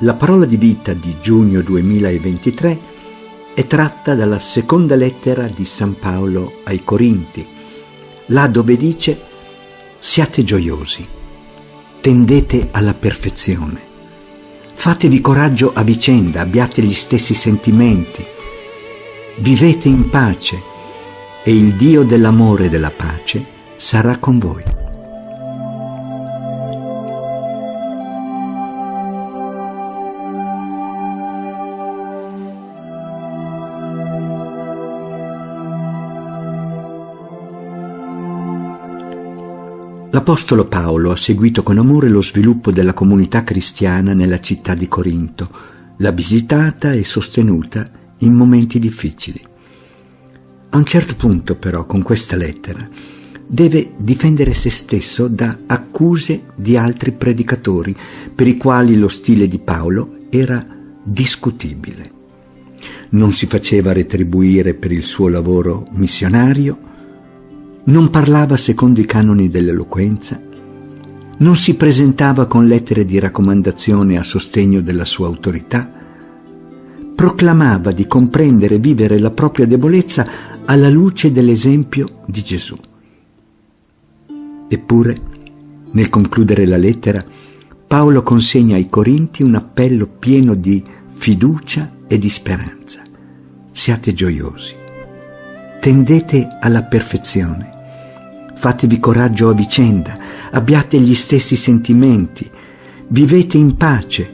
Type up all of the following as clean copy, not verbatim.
La parola di vita di giugno 2023 è tratta dalla seconda lettera di San Paolo ai Corinti, là dove dice: siate gioiosi, tendete alla perfezione, fatevi coraggio a vicenda, abbiate gli stessi sentimenti, vivete in pace e il Dio dell'amore e della pace sarà con voi. L'Apostolo Paolo ha seguito con amore lo sviluppo della comunità cristiana nella città di Corinto, l'ha visitata e sostenuta in momenti difficili. A un certo punto, però, con questa lettera, deve difendere se stesso da accuse di altri predicatori per i quali lo stile di Paolo era discutibile. Non si faceva retribuire per il suo lavoro missionario, non parlava secondo i canoni dell'eloquenza, non si presentava con lettere di raccomandazione a sostegno della sua autorità, proclamava di comprendere e vivere la propria debolezza alla luce dell'esempio di Gesù. Eppure, nel concludere la lettera, Paolo consegna ai Corinti un appello pieno di fiducia e di speranza. Siate gioiosi, tendete alla perfezione, fatevi coraggio a vicenda, abbiate gli stessi sentimenti, vivete in pace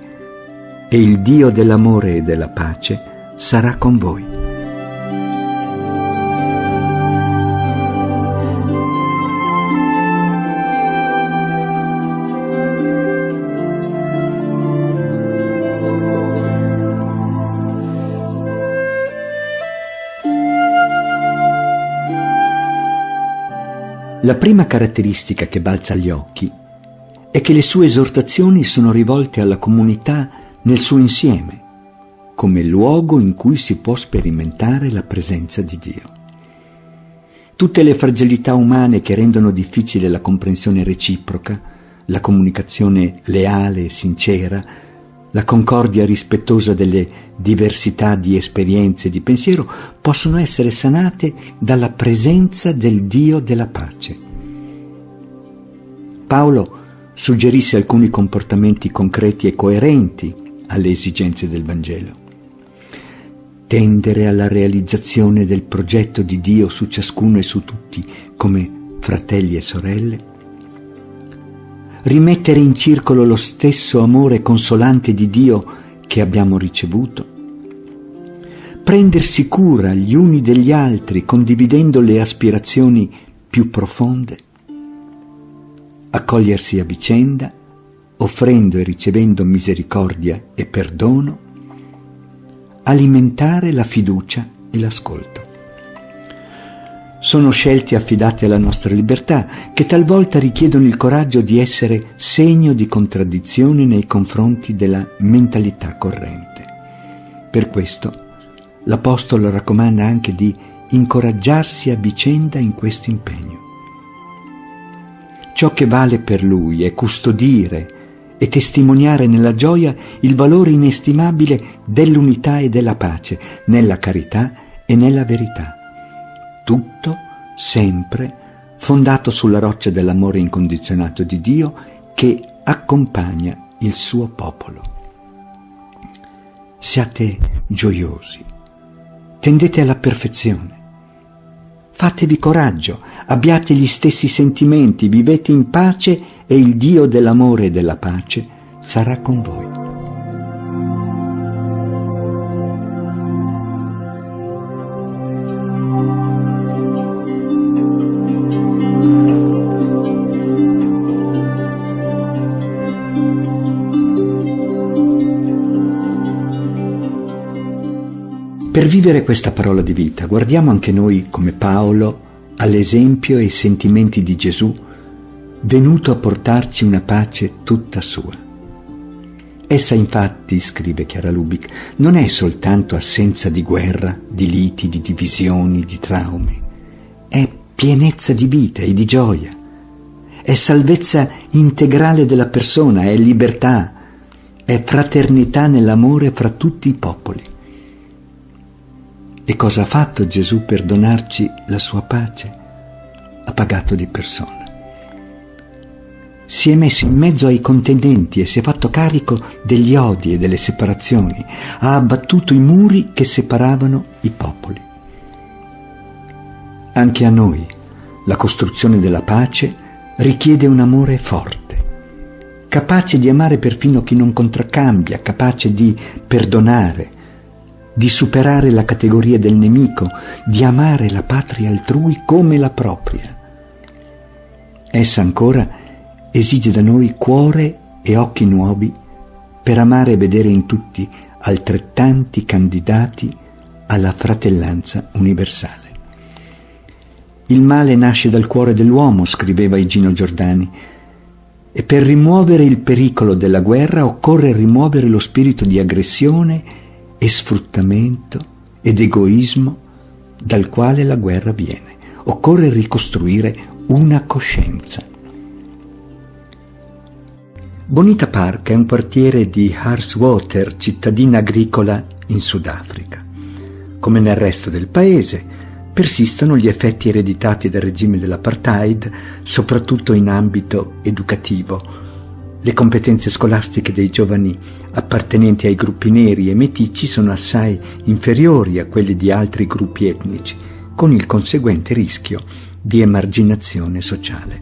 e il Dio dell'amore e della pace sarà con voi. La prima caratteristica che balza agli occhi è che le sue esortazioni sono rivolte alla comunità nel suo insieme, come luogo in cui si può sperimentare la presenza di Dio. Tutte le fragilità umane che rendono difficile la comprensione reciproca, la comunicazione leale e sincera, la concordia rispettosa delle diversità di esperienze e di pensiero possono essere sanate dalla presenza del Dio della pace. Paolo suggerisce alcuni comportamenti concreti e coerenti alle esigenze del Vangelo. Tendere alla realizzazione del progetto di Dio su ciascuno e su tutti come fratelli e sorelle, rimettere in circolo lo stesso amore consolante di Dio che abbiamo ricevuto, prendersi cura gli uni degli altri condividendo le aspirazioni più profonde, accogliersi a vicenda, offrendo e ricevendo misericordia e perdono, alimentare la fiducia e l'ascolto. Sono scelte affidate alla nostra libertà, che talvolta richiedono il coraggio di essere segno di contraddizione nei confronti della mentalità corrente. Per questo, l'Apostolo raccomanda anche di incoraggiarsi a vicenda in questo impegno. Ciò che vale per lui è custodire e testimoniare nella gioia il valore inestimabile dell'unità e della pace, nella carità e nella verità. Tutto, sempre, fondato sulla roccia dell'amore incondizionato di Dio che accompagna il suo popolo. Siate gioiosi, tendete alla perfezione, fatevi coraggio, abbiate gli stessi sentimenti, vivete in pace e il Dio dell'amore e della pace sarà con voi. Per vivere questa parola di vita, guardiamo anche noi, come Paolo, all'esempio e ai sentimenti di Gesù, venuto a portarci una pace tutta sua. Essa infatti, scrive Chiara Lubick, non è soltanto assenza di guerra, di liti, di divisioni, di traumi. È pienezza di vita e di gioia. È salvezza integrale della persona, è libertà, è fraternità nell'amore fra tutti i popoli. E cosa ha fatto Gesù per donarci la sua pace? Ha pagato di persona. Si è messo in mezzo ai contendenti e si è fatto carico degli odi e delle separazioni. Ha abbattuto i muri che separavano i popoli. Anche a noi la costruzione della pace richiede un amore forte, capace di amare perfino chi non contraccambia, capace di perdonare, di superare la categoria del nemico, di amare la patria altrui come la propria. Essa ancora esige da noi cuore e occhi nuovi per amare e vedere in tutti altrettanti candidati alla fratellanza universale. Il male nasce dal cuore dell'uomo, scriveva Igino Giordani, e per rimuovere il pericolo della guerra occorre rimuovere lo spirito di aggressione e sfruttamento ed egoismo dal quale la guerra viene. Occorre ricostruire una coscienza. Bonita Park è un quartiere di Hartswater, cittadina agricola in Sudafrica. Come nel resto del paese, persistono gli effetti ereditati dal regime dell'apartheid, soprattutto in ambito educativo. Le competenze scolastiche dei giovani appartenenti ai gruppi neri e meticci sono assai inferiori a quelle di altri gruppi etnici, con il conseguente rischio di emarginazione sociale.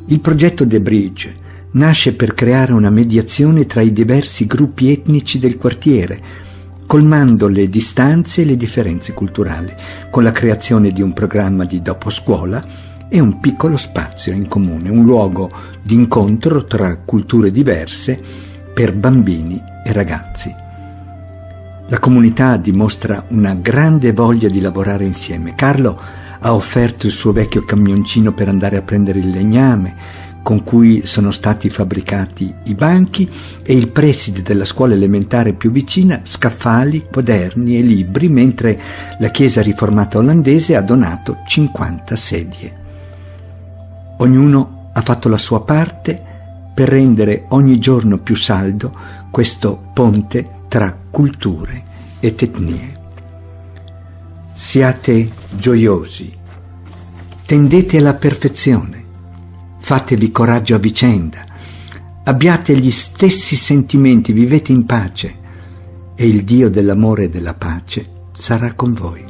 Il progetto The Bridge nasce per creare una mediazione tra i diversi gruppi etnici del quartiere, colmando le distanze e le differenze culturali, con la creazione di un programma di doposcuola e un piccolo spazio in comune, un luogo di incontro tra culture diverse per bambini e ragazzi. La comunità dimostra una grande voglia di lavorare insieme. Carlo ha offerto il suo vecchio camioncino per andare a prendere il legname con cui sono stati fabbricati i banchi, e il preside della scuola elementare più vicina scaffali, quaderni e libri, mentre la chiesa riformata olandese ha donato 50 sedie. Ognuno ha fatto la sua parte per rendere ogni giorno più saldo questo ponte tra culture ed etnie. Siate gioiosi, tendete alla perfezione, fatevi coraggio a vicenda, abbiate gli stessi sentimenti, vivete in pace e il Dio dell'amore e della pace sarà con voi.